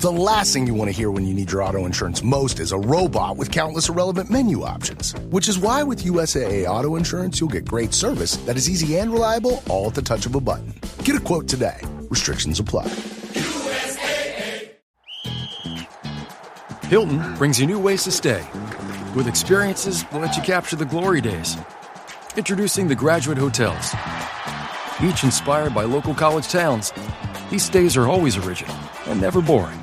The last thing you want to hear when you need your auto insurance most is a robot with countless irrelevant menu options. Which is why with USAA Auto Insurance, you'll get great service that is easy and reliable, all at the touch of a button. Get a quote today. Restrictions apply. USAA. Hilton brings you new ways to stay. With experiences that let you capture the glory days. Introducing the Graduate Hotels. Each inspired by local college towns, these stays are always original and never boring.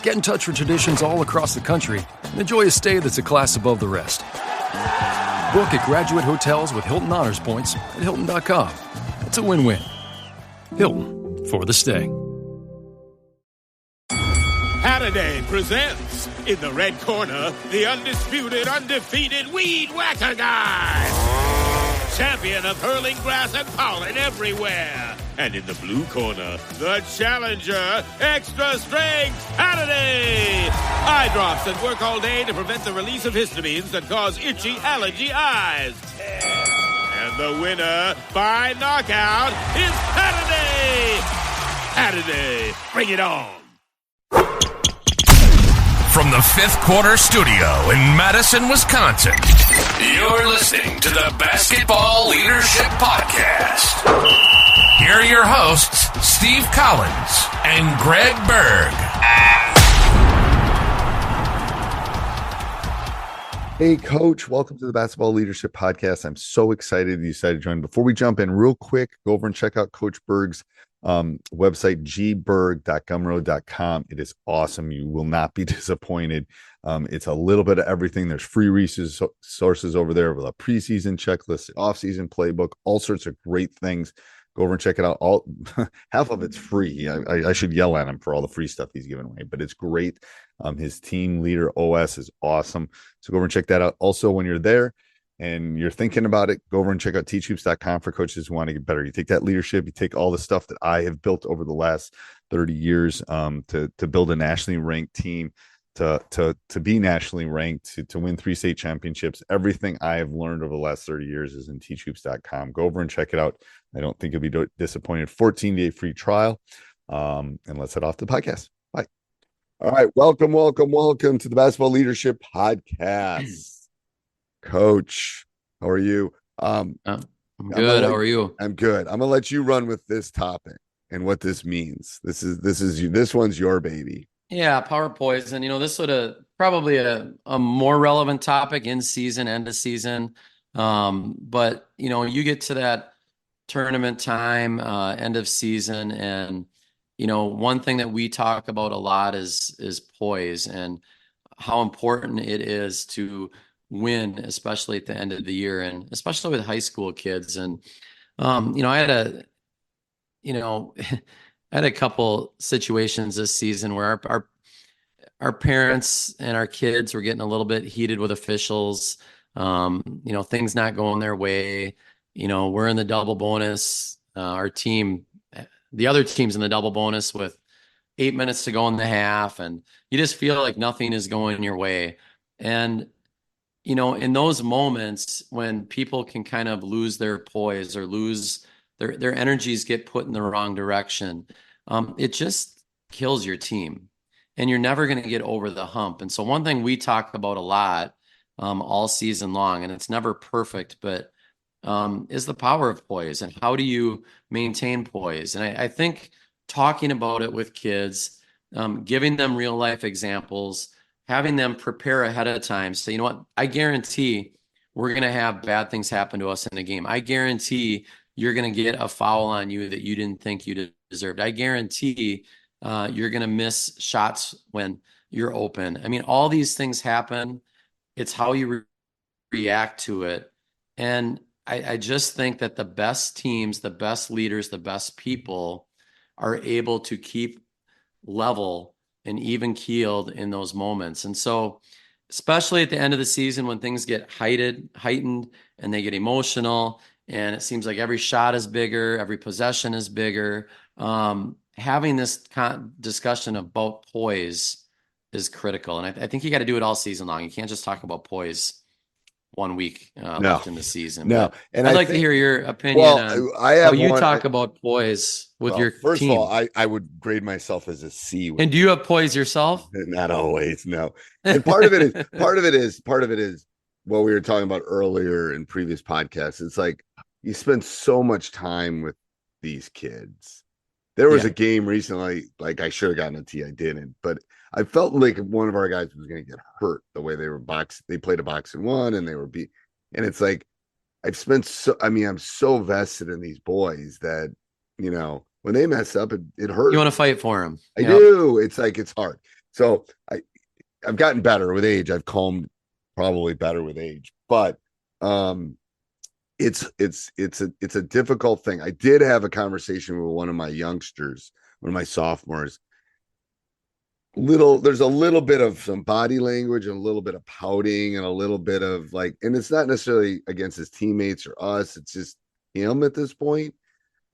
Get in touch with traditions all across the country and enjoy a stay that's a class above the rest. Book at Graduate Hotels with Hilton Honors Points at Hilton.com. It's a win-win. Hilton, for the stay. Halliday presents, in the red corner, the undisputed, undefeated Weed Whacker Guy. Champion of hurling grass and pollen everywhere. And in the blue corner, the challenger, extra strength Halliday. Eye drops that work all day to prevent the release of histamines that cause itchy allergy eyes. And the winner by knockout is Halliday. Halliday, bring it on. From the Fifth Quarter Studio in Madison, Wisconsin, you're listening to the Basketball Leadership Podcast. Here are your hosts, Steve Collins and Greg Berg. Hey, Coach. Welcome to the Basketball Leadership Podcast. I'm so excited you decided to join. Before we jump in, real quick, go over and check out Coach Berg's website, gberg.gumroad.com. It is awesome. You will not be disappointed. It's a little bit of everything. There's free resources over there with a preseason checklist, off-season playbook, all sorts of great things. Go over and check it out. All half of it's free. I should yell at him for all the free stuff he's giving away, but it's great. His team leader OS is awesome. So go over and check that out. Also, when you're there and you're thinking about it, go over and check out teachhoops.com for coaches who want to get better. You take that leadership, you take all the stuff that I have built over the last 30 years to build a nationally ranked team, to be nationally ranked, to win 3 state championships. Everything I have learned over the last 30 years is in teachhoops.com. Go over and check it out. I don't think you'll be disappointed. 14-day free trial. And let's head off to the podcast. Bye. All right. Welcome to the Basketball Leadership Podcast. Coach, how are you? I'm good. How are you? I'm good. I'm gonna let you run with this topic and what this means. This one's your baby. Yeah, Power of Poise. And this would have probably a more relevant topic in season, end of season. But you get to that tournament time, end of season, and one thing that we talk about a lot is poise and how important it is to win, especially at the end of the year, and especially with high school kids. And I had a couple situations this season where our parents and our kids were getting a little bit heated with officials. Things not going their way. We're in the double bonus. Our team, the other team's in the double bonus with 8 minutes to go in the half, and you just feel like nothing is going your way. And in those moments when people can kind of lose their poise or lose their energies, get put in the wrong direction, it just kills your team, and you're never going to get over the hump. And so one thing we talk about a lot all season long, and it's never perfect, but is the power of poise, and how do you maintain poise? And I think talking about it with kids, giving them real life examples, having them prepare ahead of time. So, what? I guarantee we're going to have bad things happen to us in the game. I guarantee you're going to get a foul on you that you didn't think you deserved. I guarantee you're going to miss shots when you're open. I mean, all these things happen. It's how you react to it. And I just think that the best teams, the best leaders, the best people are able to keep level and even keeled in those moments. And so, especially at the end of the season when things get heightened and they get emotional and it seems like every shot is bigger, every possession is bigger, having this discussion about poise is critical. And I think you got to do it all season long. You can't just talk about poise 1 week No. left in the season. No. But And I'd I like to think, hear your opinion well, on I how have you one, talk about poise with your first team. of all, I would grade myself as a C. And do you have poise yourself? Not always, no. And part of it is what we were talking about earlier in previous podcasts. It's like you spend so much time with these kids. There was a game recently, like I should have gotten a T, I didn't, but I felt like one of our guys was going to get hurt the way they played a box and one, and they were beat. And it's like I'm so vested in these boys that, when they mess up, it hurts. You want to fight for them. I do. It's like, it's hard. So I've gotten better with age. I've calmed probably better with age, but it's a difficult thing. I did have a conversation with one of my youngsters, one of my sophomores. There's a little bit of some body language and a little bit of pouting and a little bit of like, and it's not necessarily against his teammates or us. It's just him at this point.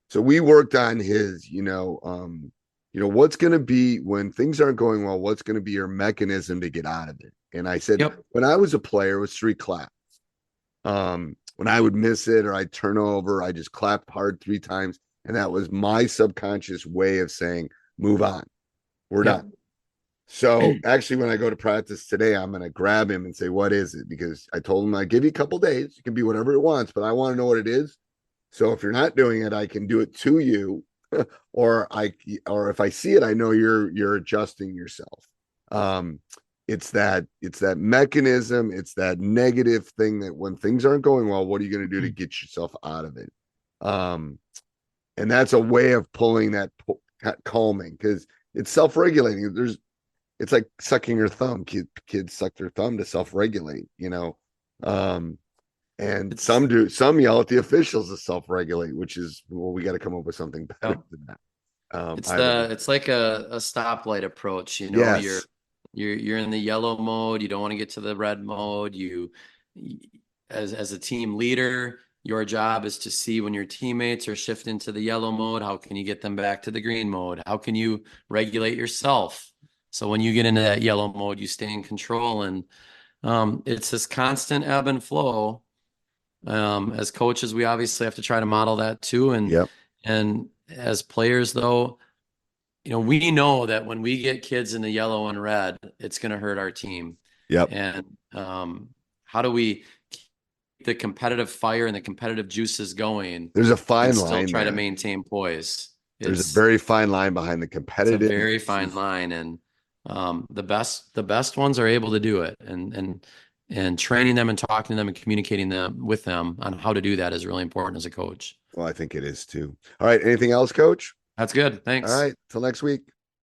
So we worked on his, what's going to be when things aren't going well, what's going to be your mechanism to get out of it? And I said, when I was a player, it was 3 claps. When I would miss it or I'd turn over, I just clapped hard 3 times. And that was my subconscious way of saying, move on. We're done. So actually, when I go to practice today, I'm going to grab him and say, what is it? Because I told him I give you a couple days. It can be whatever it wants, but I want to know what it is. So if you're not doing it, I can do it to you, or if I see it, I know you're adjusting yourself. It's that mechanism. It's that negative thing that when things aren't going well, what are you going to do to get yourself out of it? And that's a way of pulling that calming, because it's self-regulating. It's like sucking your thumb. Kids suck their thumb to self-regulate, and some yell at the officials to self-regulate, which is, well, we got to come up with something better than that. It's like a stoplight approach. Yes. You're in the yellow mode. You don't want to get to the red mode. As a team leader, your job is to see when your teammates are shifting to the yellow mode. How can you get them back to the green mode? How can you regulate yourself? So when you get into that yellow mode, you stay in control. And it's this constant ebb and flow. As coaches, we obviously have to try to model that too. And as players, though, we know that when we get kids in the yellow and red, it's going to hurt our team. Yep. And how do we keep the competitive fire and the competitive juices going? There's a fine and line. Still try to maintain poise. There's a very fine line behind the competitive. It's a very fine line, and the best ones are able to do it. And training them and talking to them and communicating with them on how to do that is really important as a coach. Well, I think it is too. All right. Anything else, Coach? That's good. Thanks. All right. Till next week.